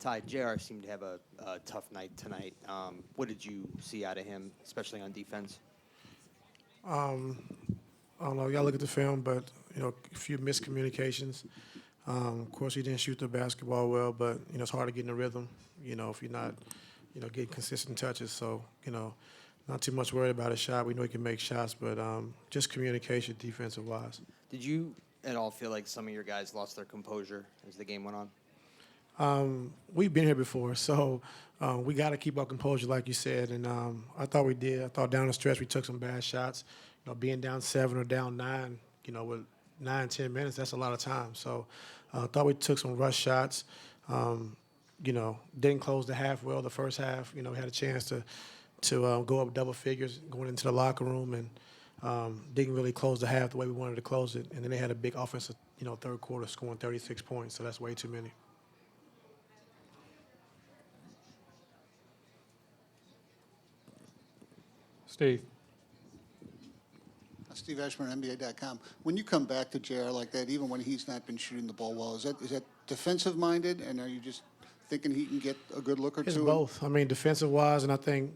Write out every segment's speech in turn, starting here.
Ty, JR seemed to have a tough night tonight. What did you see out of him, especially on defense? I don't know. You got to look at the film, but, a few miscommunications. Of course, he didn't shoot the basketball well, but, it's hard to get in the rhythm, if you're not, getting consistent touches. So, not too much worried about his shot. We know he can make shots, but just communication defensive-wise. Did you at all feel like some of your guys lost their composure as the game went on? We've been here before, so we got to keep our composure, like you said, and I thought we did. I thought down the stretch we took some bad shots. Being down 7 or down 9, with 9, 10 minutes, that's a lot of time. So I thought we took some rush shots. Didn't close the half well the first half. We had a chance to go up double figures going into the locker room and didn't really close the half the way we wanted to close it. And then they had a big offensive, third quarter scoring 36 points, so that's way too many. Steve. Steve Ashburn, NBA.com. When you come back to JR like that, even when he's not been shooting the ball well, is that defensive minded, and are you just thinking he can get a good look or It's two? both. I mean, defensive wise, and I think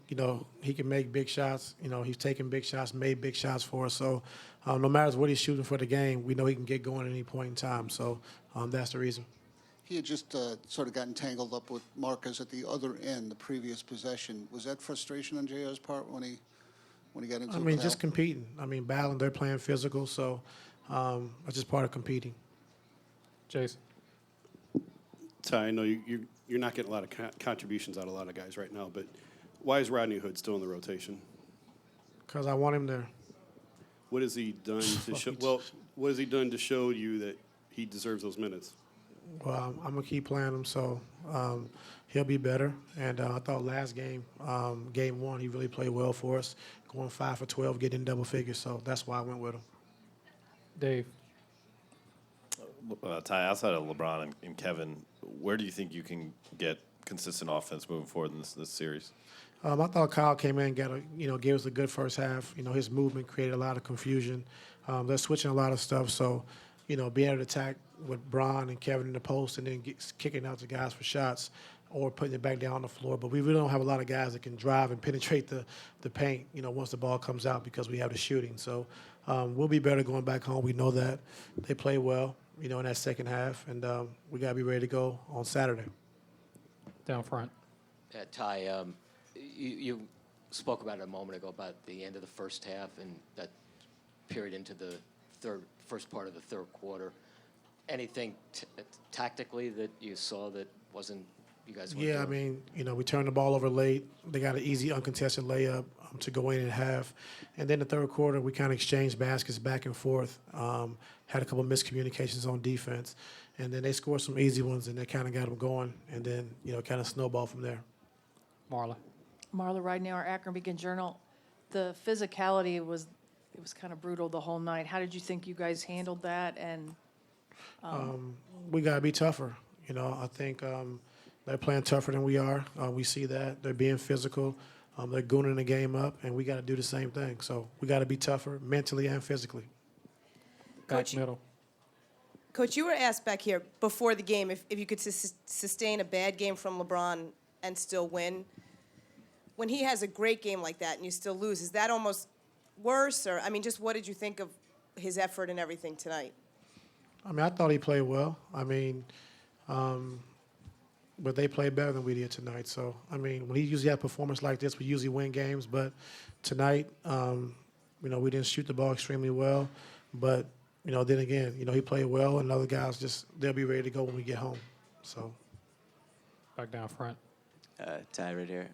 he can make big shots. He's taken big shots, made big shots for us. So no matter what he's shooting for the game, we know he can get going at any point in time. So that's the reason. He had just sort of gotten tangled up with Marcus at the other end, the previous possession. Was that frustration on JR's part when he got into it? I mean, just competing. I mean, battling. They're playing physical, so that's just part of competing. Jayson. Ty, I know you're not getting a lot of contributions out of a lot of guys right now, but why is Rodney Hood still in the rotation? Because I want him there. What has he done to show? Well, what has he done to show you that he deserves those minutes? Well, I'm gonna keep playing him, so he'll be better. And I thought last game, game 1, he really played well for us, going 5 for 12, getting in double figures. So that's why I went with him. Dave. Ty, outside of LeBron and Kevin, where do you think you can get consistent offense moving forward in this series? I thought Kyle came in and gave us a good first half. His movement created a lot of confusion. They're switching a lot of stuff, so being able to attack with Bron and Kevin in the post and then kicking out to guys for shots or putting it back down on the floor. But we really don't have a lot of guys that can drive and penetrate the paint, once the ball comes out because we have the shooting. So we'll be better going back home. We know that. They play well, in that second half, and we got to be ready to go on Saturday. Down front. Ty, you spoke about it a moment ago about the end of the first half and that period into the first part of the third quarter. Anything tactically that you saw that wasn't you guys? Yeah, I mean, we turned the ball over late. They got an easy, uncontested layup to go in and have. And then the third quarter, we kind of exchanged baskets back and forth. Had a couple of miscommunications on defense. And then they scored some easy ones, and they kind of got them going. And then, kind of snowball from there. Marla. Marla Ridenour, Akron Beacon Journal. The physicality was kind of brutal the whole night. How did you think you guys handled that? And we got to be tougher. I think they're playing tougher than we are. We see that. They're being physical. They're gooning the game up, and we got to do the same thing. So we got to be tougher mentally and physically. Back middle. Coach, you were asked back here before the game if you could sustain a bad game from LeBron and still win. When he has a great game like that and you still lose, is that almost worse? Or, just what did you think of his effort and everything tonight? I thought he played well. But they played better than we did tonight. So, when he usually has a performance like this, we usually win games. But tonight, we didn't shoot the ball extremely well. But, then again, he played well, and other guys they'll be ready to go when we get home. So. Back down front. Ty, right here.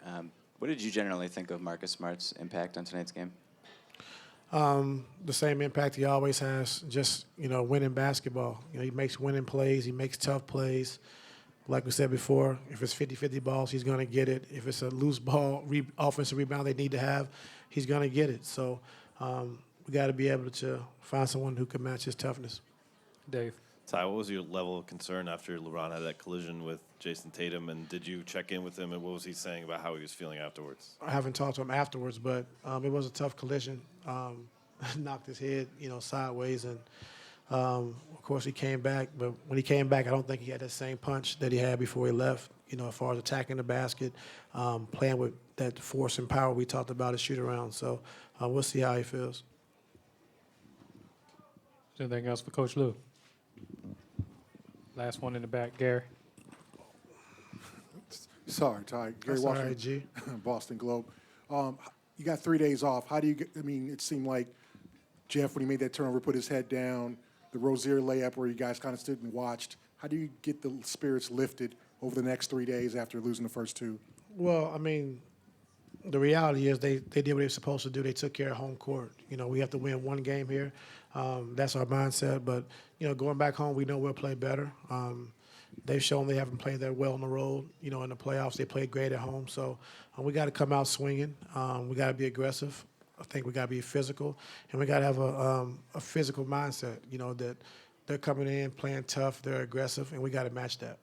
What did you generally think of Marcus Smart's impact on tonight's game? The same impact he always has, just, winning basketball. He makes winning plays. He makes tough plays. Like we said before, if it's 50-50 balls, he's going to get it. If it's a loose ball, offensive rebound they need to have, he's going to get it. So we got to be able to find someone who can match his toughness. Dave. Ty, what was your level of concern after LeBron had that collision with Jayson Tatum, and did you check in with him, and what was he saying about how he was feeling afterwards? I haven't talked to him afterwards, but it was a tough collision. Knocked his head, sideways, and of course he came back. But when he came back, I don't think he had that same punch that he had before he left. as far as attacking the basket, playing with that force and power we talked about at shoot around. So we'll see how he feels. Anything else for Coach Lue? Last one in the back, Gary. Sorry, Ty. Gary That's all Washington, right, G. Boston Globe. You got 3 days off. How do you get, I mean, it seemed like Jeff, when he made that turnover, put his head down, the Rozier layup where you guys kind of stood and watched. How do you get the spirits lifted over the next 3 days after losing the first two? Well, I mean, the reality is they did what they were supposed to do. They took care of home court. We have to win one game here. That's our mindset. But, going back home, we know we'll play better. They've shown they haven't played that well on the road. In the playoffs, they played great at home. So we got to come out swinging. We got to be aggressive. I think we got to be physical, and we got to have a physical mindset. That they're coming in playing tough, they're aggressive, and we got to match that.